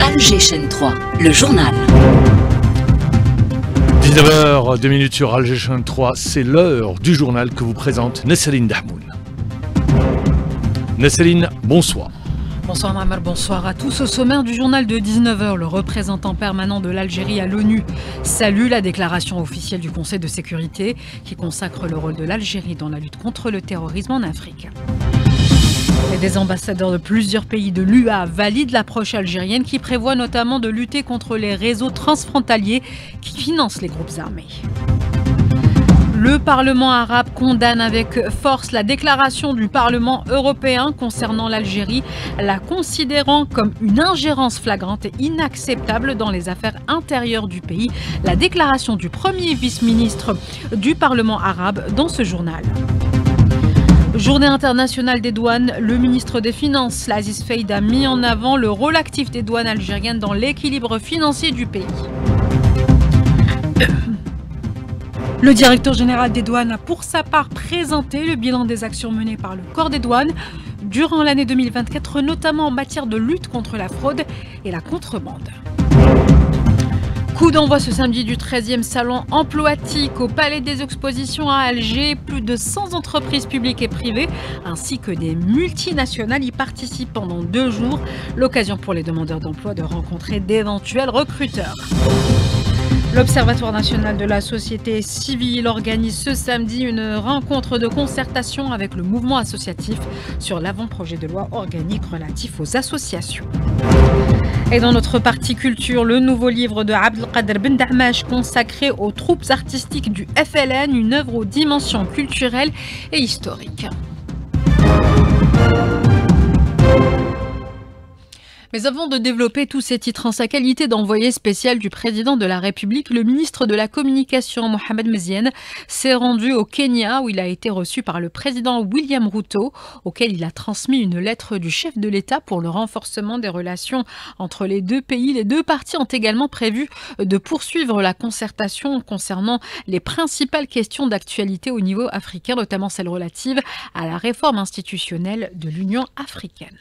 Alger Chaîne 3, le journal. 19h02 sur Alger Chaîne 3, c'est l'heure du journal que vous présente Nesseline Dahmoun. Nesseline, bonsoir. Bonsoir Mohamed, bonsoir à tous. Au sommaire du journal de 19h, le représentant permanent de l'Algérie à l'ONU salue la déclaration officielle du Conseil de sécurité qui consacre le rôle de l'Algérie dans la lutte contre le terrorisme en Afrique. Et des ambassadeurs de plusieurs pays de l'UA valident l'approche algérienne qui prévoit notamment de lutter contre les réseaux transfrontaliers qui financent les groupes armés. Le Parlement arabe condamne avec force la déclaration du Parlement européen concernant l'Algérie, la considérant comme une ingérence flagrante et inacceptable dans les affaires intérieures du pays. La déclaration du premier vice-ministre du Parlement arabe dans ce journal. Journée internationale des douanes, le ministre des Finances, Aziz Feïd, a mis en avant le rôle actif des douanes algériennes dans l'équilibre financier du pays. Le directeur général des douanes a pour sa part présenté le bilan des actions menées par le corps des douanes durant l'année 2024, notamment en matière de lutte contre la fraude et la contrebande. Coup d'envoi ce samedi du 13e salon Emploatique au Palais des Expositions à Alger. Plus de 100 entreprises publiques et privées ainsi que des multinationales y participent pendant 2 jours. L'occasion pour les demandeurs d'emploi de rencontrer d'éventuels recruteurs. L'Observatoire national de la société civile organise ce samedi une rencontre de concertation avec le mouvement associatif sur l'avant-projet de loi organique relatif aux associations. Et dans notre partie culture, le nouveau livre de Abdelkader Ben Dahmache consacré aux troupes artistiques du FLN, une œuvre aux dimensions culturelles et historiques. Mais avant de développer tous ces titres, en sa qualité d'envoyé spécial du président de la République, le ministre de la Communication, Mohamed Meziane, s'est rendu au Kenya où il a été reçu par le président William Ruto, auquel il a transmis une lettre du chef de l'État pour le renforcement des relations entre les deux pays. Les deux parties ont également prévu de poursuivre la concertation concernant les principales questions d'actualité au niveau africain, notamment celles relatives à la réforme institutionnelle de l'Union africaine.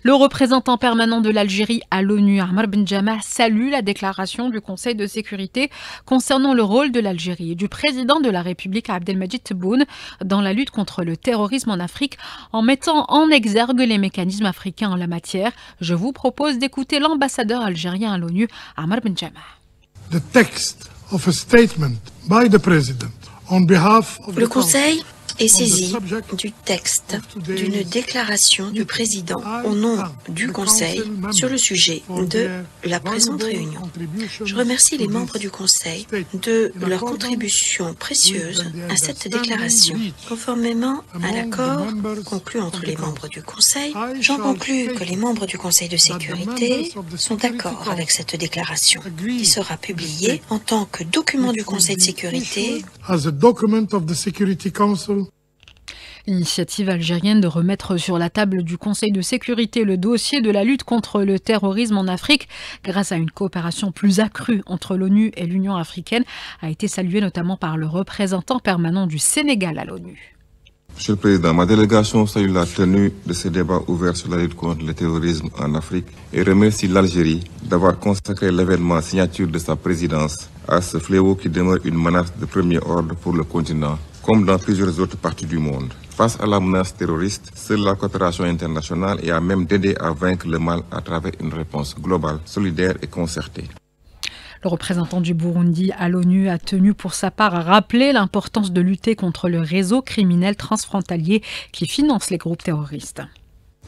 Le représentant permanent de l'Algérie à l'ONU, Ammar Benjama, salue la déclaration du Conseil de sécurité concernant le rôle de l'Algérie et du président de la République, Abdelmadjid Tebboune, dans la lutte contre le terrorisme en Afrique, en mettant en exergue les mécanismes africains en la matière. Je vous propose d'écouter l'ambassadeur algérien à l'ONU, Ammar Benjama. The text of a statement by the president on behalf of Le Conseil est saisi du texte d'une déclaration du président au nom du Conseil sur le sujet de la présente réunion. Je remercie les membres du Conseil de leur contribution précieuse à cette déclaration. Conformément à l'accord conclu entre les membres du Conseil, j'en conclus que les membres du Conseil de sécurité sont d'accord avec cette déclaration, qui sera publiée en tant que document du Conseil de sécurité. L'initiative algérienne de remettre sur la table du Conseil de sécurité le dossier de la lutte contre le terrorisme en Afrique, grâce à une coopération plus accrue entre l'ONU et l'Union africaine, a été saluée notamment par le représentant permanent du Sénégal à l'ONU. Monsieur le Président, ma délégation salue la tenue de ce débat ouvert sur la lutte contre le terrorisme en Afrique et remercie l'Algérie d'avoir consacré l'événement signature de sa présidence à ce fléau qui demeure une menace de premier ordre pour le continent, comme dans plusieurs autres parties du monde. Face à la menace terroriste, seule la coopération internationale est à même d'aider à vaincre le mal à travers une réponse globale, solidaire et concertée. Le représentant du Burundi à l'ONU a tenu pour sa part à rappeler l'importance de lutter contre le réseau criminel transfrontalier qui finance les groupes terroristes.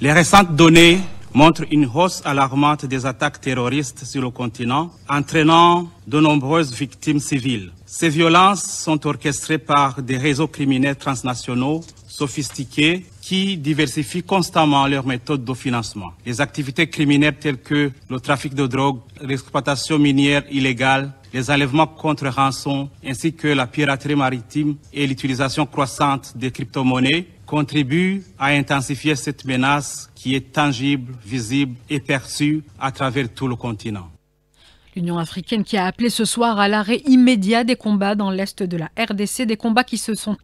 Les récentes données montrent une hausse alarmante des attaques terroristes sur le continent, entraînant de nombreuses victimes civiles. Ces violences sont orchestrées par des réseaux criminels transnationaux sophistiqués qui diversifient constamment leurs méthodes de financement. Les activités criminelles telles que le trafic de drogue, l'exploitation minière illégale, les enlèvements contre rançon, ainsi que la piraterie maritime et l'utilisation croissante des crypto-monnaies contribuent à intensifier cette menace qui est tangible, visible et perçue à travers tout le continent. L'Union africaine qui a appelé ce soir à l'arrêt immédiat des combats dans l'est de la RDC, des combats qui se sont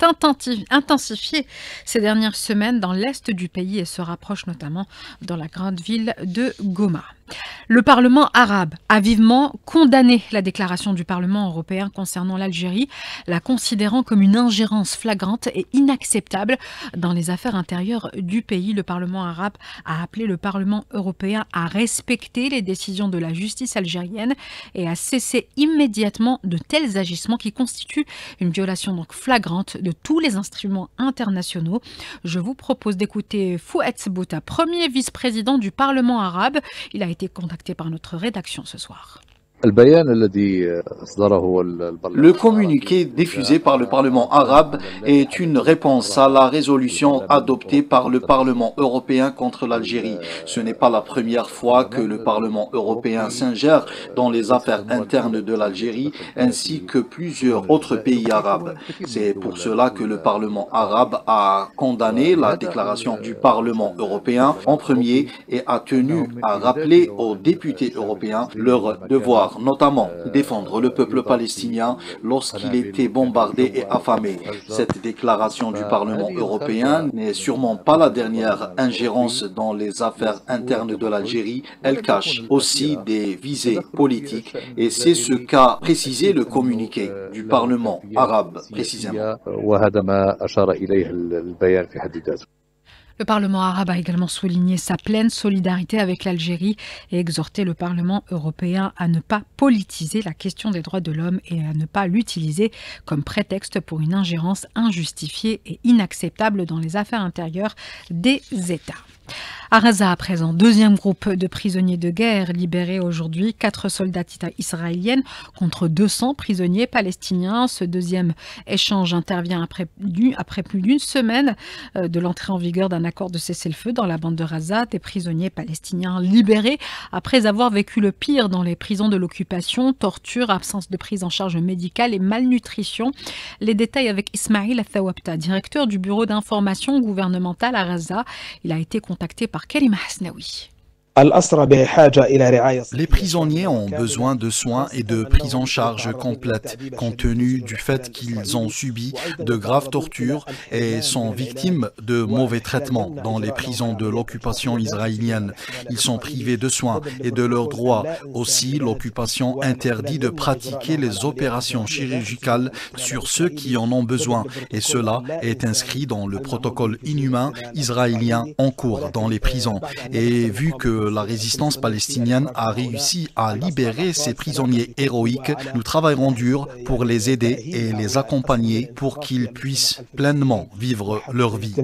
intensifiés ces dernières semaines dans l'est du pays et se rapprochent notamment dans la grande ville de Goma. Le Parlement arabe a vivement condamné la déclaration du Parlement européen concernant l'Algérie, la considérant comme une ingérence flagrante et inacceptable dans les affaires intérieures du pays. Le Parlement arabe a appelé le Parlement européen à respecter les décisions de la justice algérienne et à cesser immédiatement de tels agissements qui constituent une violation donc flagrante de tous les instruments internationaux. Je vous propose d'écouter Fouad Bouta, premier vice-président du Parlement arabe. Il a été contacté par notre rédaction ce soir. Le communiqué diffusé par le Parlement arabe est une réponse à la résolution adoptée par le Parlement européen contre l'Algérie. Ce n'est pas la première fois que le Parlement européen s'ingère dans les affaires internes de l'Algérie ainsi que plusieurs autres pays arabes. C'est pour cela que le Parlement arabe a condamné la déclaration du Parlement européen en premier et a tenu à rappeler aux députés européens leur devoir, notamment défendre le peuple palestinien lorsqu'il était bombardé et affamé. Cette déclaration du Parlement européen n'est sûrement pas la dernière ingérence dans les affaires internes de l'Algérie. Elle cache aussi des visées politiques et c'est ce qu'a précisé le communiqué du Parlement arabe précisément. Le Parlement arabe a également souligné sa pleine solidarité avec l'Algérie et exhorté le Parlement européen à ne pas politiser la question des droits de l'homme et à ne pas l'utiliser comme prétexte pour une ingérence injustifiée et inacceptable dans les affaires intérieures des États. À Gaza, à présent, deuxième groupe de prisonniers de guerre libérés aujourd'hui, 4 soldats israéliennes contre 200 prisonniers palestiniens. Ce deuxième échange intervient après plus d'une semaine de l'entrée en vigueur d'un accord de cessez-le-feu dans la bande de Gaza. Des prisonniers palestiniens libérés après avoir vécu le pire dans les prisons de l'occupation, torture, absence de prise en charge médicale et malnutrition. Les détails avec Ismail Athawabta, directeur du bureau d'information gouvernementale à Gaza. Il a été contacté par Karima Hasnaoui. Les prisonniers ont besoin de soins et de prise en charge complète, compte tenu du fait qu'ils ont subi de graves tortures et sont victimes de mauvais traitements dans les prisons de l'occupation israélienne. Ils sont privés de soins et de leurs droits. Aussi, l'occupation interdit de pratiquer les opérations chirurgicales sur ceux qui en ont besoin. Et cela est inscrit dans le protocole inhumain israélien en cours dans les prisons. Et vu que la résistance palestinienne a réussi à libérer ces prisonniers héroïques, nous travaillerons dur pour les aider et les accompagner pour qu'ils puissent pleinement vivre leur vie.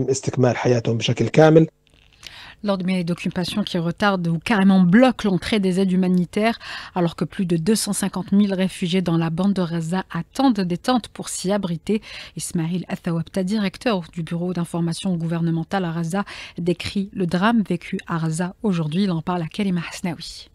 L'ordre d'occupation qui retarde ou carrément bloque l'entrée des aides humanitaires alors que plus de 250 000 réfugiés dans la bande de Gaza attendent des tentes pour s'y abriter. Ismail Athawabta, directeur du bureau d'information gouvernementale à Gaza, décrit le drame vécu à Gaza aujourd'hui. Il en parle à Karima Hasnaoui.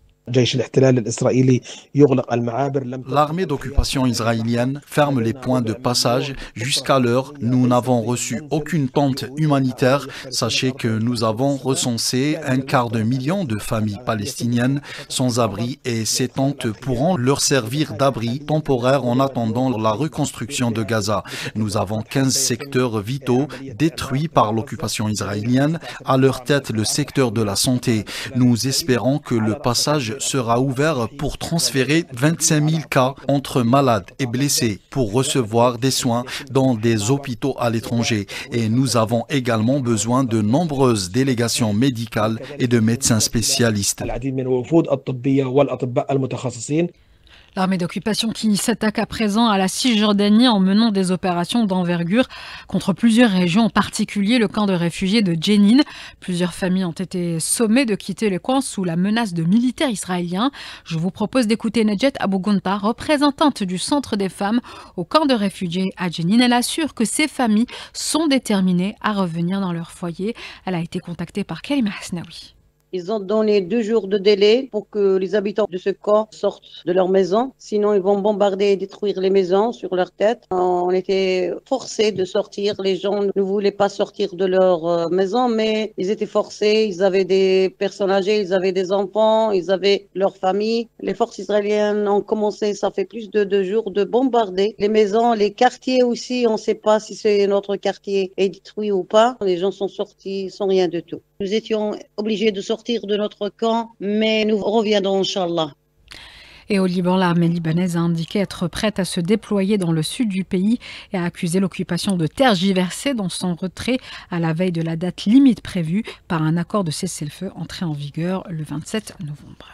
L'armée d'occupation israélienne ferme les points de passage. Jusqu'à l'heure, nous n'avons reçu aucune tente humanitaire. Sachez que nous avons recensé 250 000 de familles palestiniennes sans abri et ces tentes pourront leur servir d'abri temporaire en attendant la reconstruction de Gaza. Nous avons 15 secteurs vitaux détruits par l'occupation israélienne, à leur tête le secteur de la santé. Nous espérons que le passage sera ouvert pour transférer 25 000 cas entre malades et blessés pour recevoir des soins dans des hôpitaux à l'étranger. Et nous avons également besoin de nombreuses délégations médicales et de médecins spécialistes. L'armée d'occupation qui s'attaque à présent à la Cisjordanie en menant des opérations d'envergure contre plusieurs régions, en particulier le camp de réfugiés de Jenin. Plusieurs familles ont été sommées de quitter le camp sous la menace de militaires israéliens. Je vous propose d'écouter Nedjet Abougounta, représentante du Centre des femmes au camp de réfugiés à Jenin. Elle assure que ces familles sont déterminées à revenir dans leur foyer. Elle a été contactée par Karima Hasnaoui. Ils ont donné 2 jours de délai pour que les habitants de ce camp sortent de leur maison. Sinon, ils vont bombarder et détruire les maisons sur leur tête. On était forcés de sortir. Les gens ne voulaient pas sortir de leur maison, mais ils étaient forcés. Ils avaient des personnes âgées, ils avaient des enfants, ils avaient leur famille. Les forces israéliennes ont commencé, ça fait plus de 2 jours, de bombarder les maisons, les quartiers aussi. On ne sait pas si notre quartier est détruit ou pas. Les gens sont sortis sans rien du tout. Nous étions obligés de sortir de notre camp, mais nous reviendrons, Inch'Allah. Et au Liban, l'armée libanaise a indiqué être prête à se déployer dans le sud du pays et a accusé l'occupation de tergiverser dans son retrait à la veille de la date limite prévue par un accord de cessez-le-feu entré en vigueur le 27 novembre.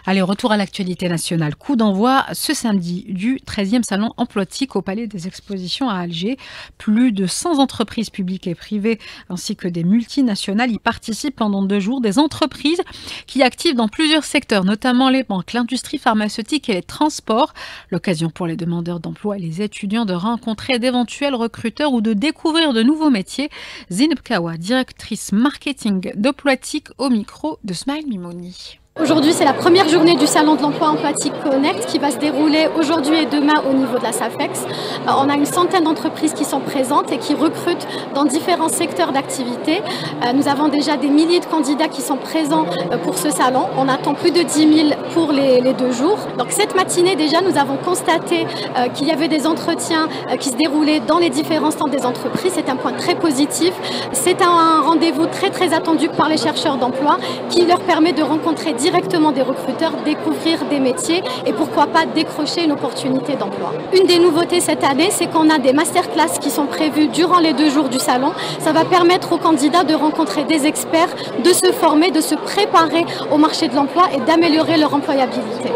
Allez, retour à l'actualité nationale. Coup d'envoi ce samedi du 13e salon Emploitique au Palais des Expositions à Alger. Plus de 100 entreprises publiques et privées ainsi que des multinationales y participent pendant 2 jours. Des entreprises qui activent dans plusieurs secteurs, notamment les banques, l'industrie pharmaceutique et les transports. L'occasion pour les demandeurs d'emploi et les étudiants de rencontrer d'éventuels recruteurs ou de découvrir de nouveaux métiers. Zineb Kawa, directrice marketing d'Emploitique au micro de Smile Mimouni. Aujourd'hui, c'est la première journée du Salon de l'Emploi Emploitique Connect qui va se dérouler aujourd'hui et demain au niveau de la SAFEX. On a une centaine d'entreprises qui sont présentes et qui recrutent dans différents secteurs d'activité. Nous avons déjà des milliers de candidats qui sont présents pour ce salon. On attend plus de 10 000 pour les 2 jours. Donc cette matinée déjà, nous avons constaté qu'il y avait des entretiens qui se déroulaient dans les différents stands des entreprises. C'est un point très positif. C'est un rendez-vous très attendu par les chercheurs d'emploi qui leur permet de rencontrer directement des recruteurs, découvrir des métiers et pourquoi pas décrocher une opportunité d'emploi. Une des nouveautés cette année, c'est qu'on a des masterclass qui sont prévues durant les 2 jours du salon. Ça va permettre aux candidats de rencontrer des experts, de se former, de se préparer au marché de l'emploi et d'améliorer leur employabilité.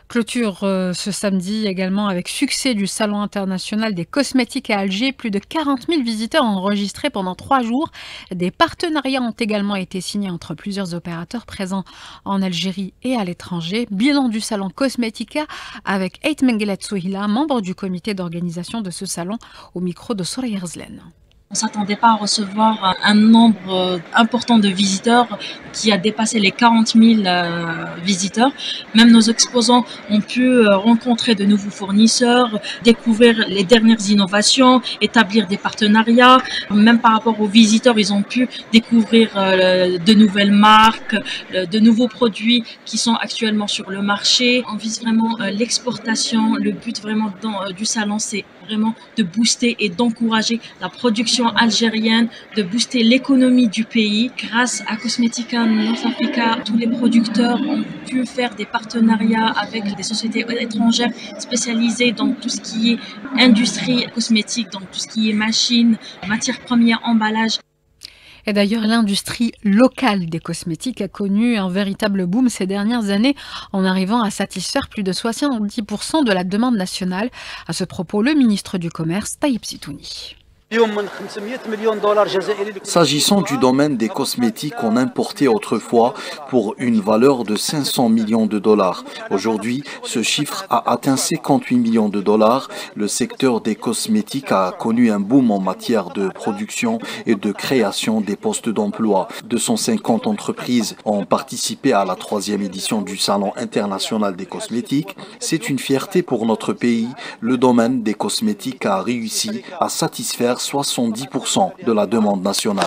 Clôture ce samedi également avec succès du Salon international des cosmétiques à Alger. Plus de 40 000 visiteurs enregistrés pendant 3 jours. Des partenariats ont également été signés entre plusieurs opérateurs présents en Algérie et à l'étranger. Bilan du Salon Cosmetica avec Ait Mengelet Souhila, membre du comité d'organisation de ce salon, au micro de Soraya Rzlen. On ne s'attendait pas à recevoir un nombre important de visiteurs qui a dépassé les 40 000 visiteurs. Même nos exposants ont pu rencontrer de nouveaux fournisseurs, découvrir les dernières innovations, établir des partenariats. Même par rapport aux visiteurs, ils ont pu découvrir de nouvelles marques, de nouveaux produits qui sont actuellement sur le marché. On vise vraiment l'exportation. Le but vraiment du salon, c'est vraiment de booster et d'encourager la production algérienne, de booster l'économie du pays. Grâce à Cosmetica North Africa, tous les producteurs ont pu faire des partenariats avec des sociétés étrangères spécialisées dans tout ce qui est industrie cosmétique, dans tout ce qui est machines, matières premières, emballage. Et d'ailleurs, l'industrie locale des cosmétiques a connu un véritable boom ces dernières années en arrivant à satisfaire plus de 70% de la demande nationale. À ce propos, le ministre du Commerce, Taïb Sitouni. S'agissant du domaine des cosmétiques, on importait autrefois pour une valeur de 500 millions de dollars. Aujourd'hui, ce chiffre a atteint 58 millions de dollars. Le secteur des cosmétiques a connu un boom en matière de production et de création des postes d'emploi. 250 entreprises ont participé à la 3e édition du Salon international des cosmétiques. C'est une fierté pour notre pays. Le domaine des cosmétiques a réussi à satisfaire 70% de la demande nationale.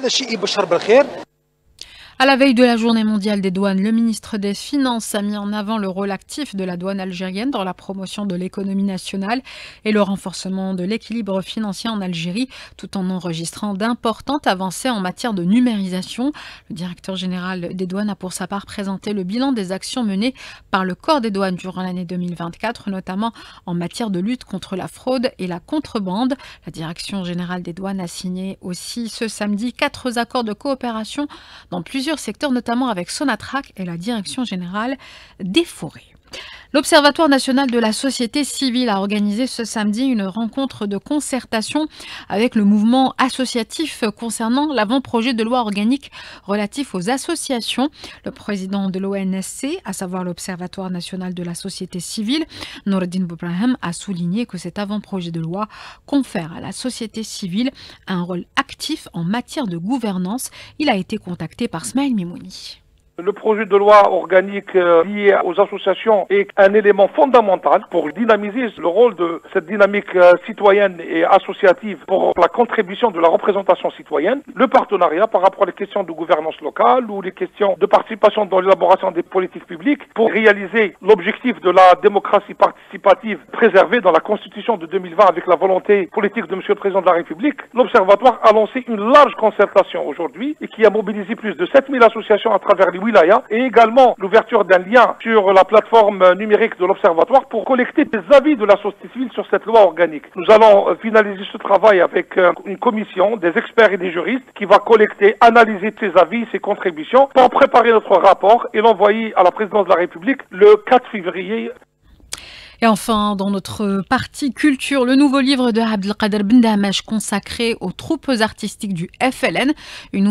À la veille de la journée mondiale des douanes, le ministre des Finances a mis en avant le rôle actif de la douane algérienne dans la promotion de l'économie nationale et le renforcement de l'équilibre financier en Algérie, tout en enregistrant d'importantes avancées en matière de numérisation. Le directeur général des douanes a pour sa part présenté le bilan des actions menées par le corps des douanes durant l'année 2024, notamment en matière de lutte contre la fraude et la contrebande. La direction générale des douanes a signé aussi ce samedi 4 accords de coopération dans plusieurs secteurs, notamment avec Sonatrach et la Direction générale des forêts. L'Observatoire national de la société civile a organisé ce samedi une rencontre de concertation avec le mouvement associatif concernant l'avant-projet de loi organique relatif aux associations. Le président de l'ONSC, à savoir l'Observatoire national de la société civile, Noureddin Boubrahim, a souligné que cet avant-projet de loi confère à la société civile un rôle actif en matière de gouvernance. Il a été contacté par Smile Mimouni. Le projet de loi organique lié aux associations est un élément fondamental pour dynamiser le rôle de cette dynamique citoyenne et associative pour la contribution de la représentation citoyenne. Le partenariat par rapport aux questions de gouvernance locale ou les questions de participation dans l'élaboration des politiques publiques pour réaliser l'objectif de la démocratie participative préservée dans la Constitution de 2020 avec la volonté politique de M. le Président de la République. L'Observatoire a lancé une large concertation aujourd'hui et qui a mobilisé plus de 7000 associations à travers les wilayas et également l'ouverture d'un lien sur la plateforme numérique de l'Observatoire pour collecter des avis de la société civile sur cette loi organique. Nous allons finaliser ce travail avec une commission, des experts et des juristes qui va collecter, analyser ces avis, ces contributions pour préparer notre rapport et l'envoyer à la présidence de la République le 4 février. Et enfin, dans notre partie culture, le nouveau livre de Abdelkader Bendamech consacré aux troupes artistiques du FLN, une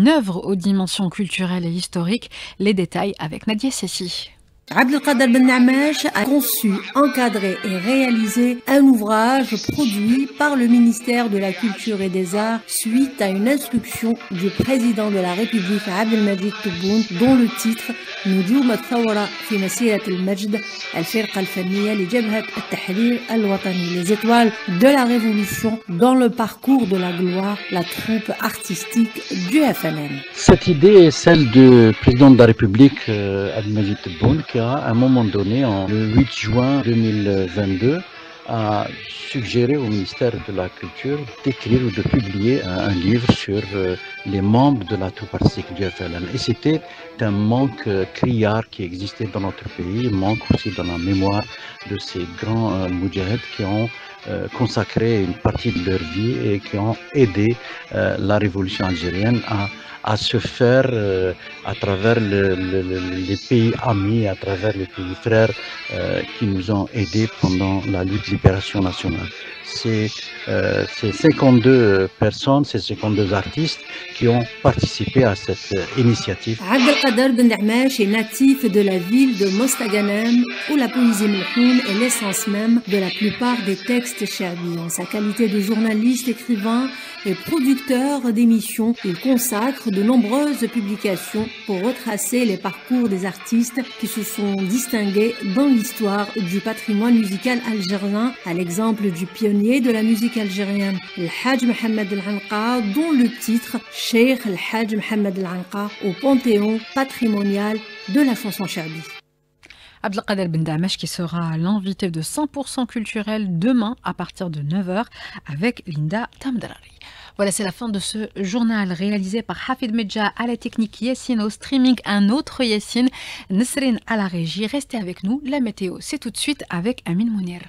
œuvre aux dimensions culturelles et historiques. Les détails avec Nadia Sessi. Abdelkader Bendamech a conçu, encadré et réalisé un ouvrage produit par le ministère de la Culture et des Arts suite à une instruction du président de la République Abdelmajid Tebboune dont le titre نجوم الثورة في مسيرة المجد الفرقة الفنية لجبهة التحرير الوطني, les étoiles de la révolution dans le parcours de la gloire, la troupe artistique du FLN. Cette idée est celle du président de la République Abdelmajid Tebboune qui a à un moment donné, le 8 juin 2022, a suggéré au ministère de la Culture d'écrire ou de publier un livre sur les membres de la troupe artistique du FLN. Et c'était un manque criard qui existait dans notre pays, un manque aussi dans la mémoire de ces grands moudjahids qui ont consacré une partie de leur vie et qui ont aidé la révolution algérienne à se faire à travers les pays amis, à travers les pays frères qui nous ont aidés pendant la lutte de libération nationale. C'est 52 personnes, ces 52 artistes qui ont participé à cette initiative. Abdelkader Bendamech est natif de la ville de Mostaganem où la poésie melhoun est l'essence même de la plupart des textes cherbi. En sa qualité de journaliste, écrivain et producteur d'émissions, il consacre de nombreuses publications pour retracer les parcours des artistes qui se sont distingués dans l'histoire du patrimoine musical algérien, à l'exemple du pionnier de la musique algérienne, El Hadj Mohamed El Anqa, dont le titre Cheikh El Hadj Mohamed El Anqa au panthéon patrimonial de la chanson cherbi. Abdelkader Bendamech qui sera l'invité de 100% culturel demain à partir de 9h avec Linda Tamdrari. Voilà, c'est la fin de ce journal réalisé par Hafid Medja à la technique, Yassine au streaming, un autre Yassine, Nesrine à la régie. Restez avec nous, la météo c'est tout de suite avec Amin Mounir.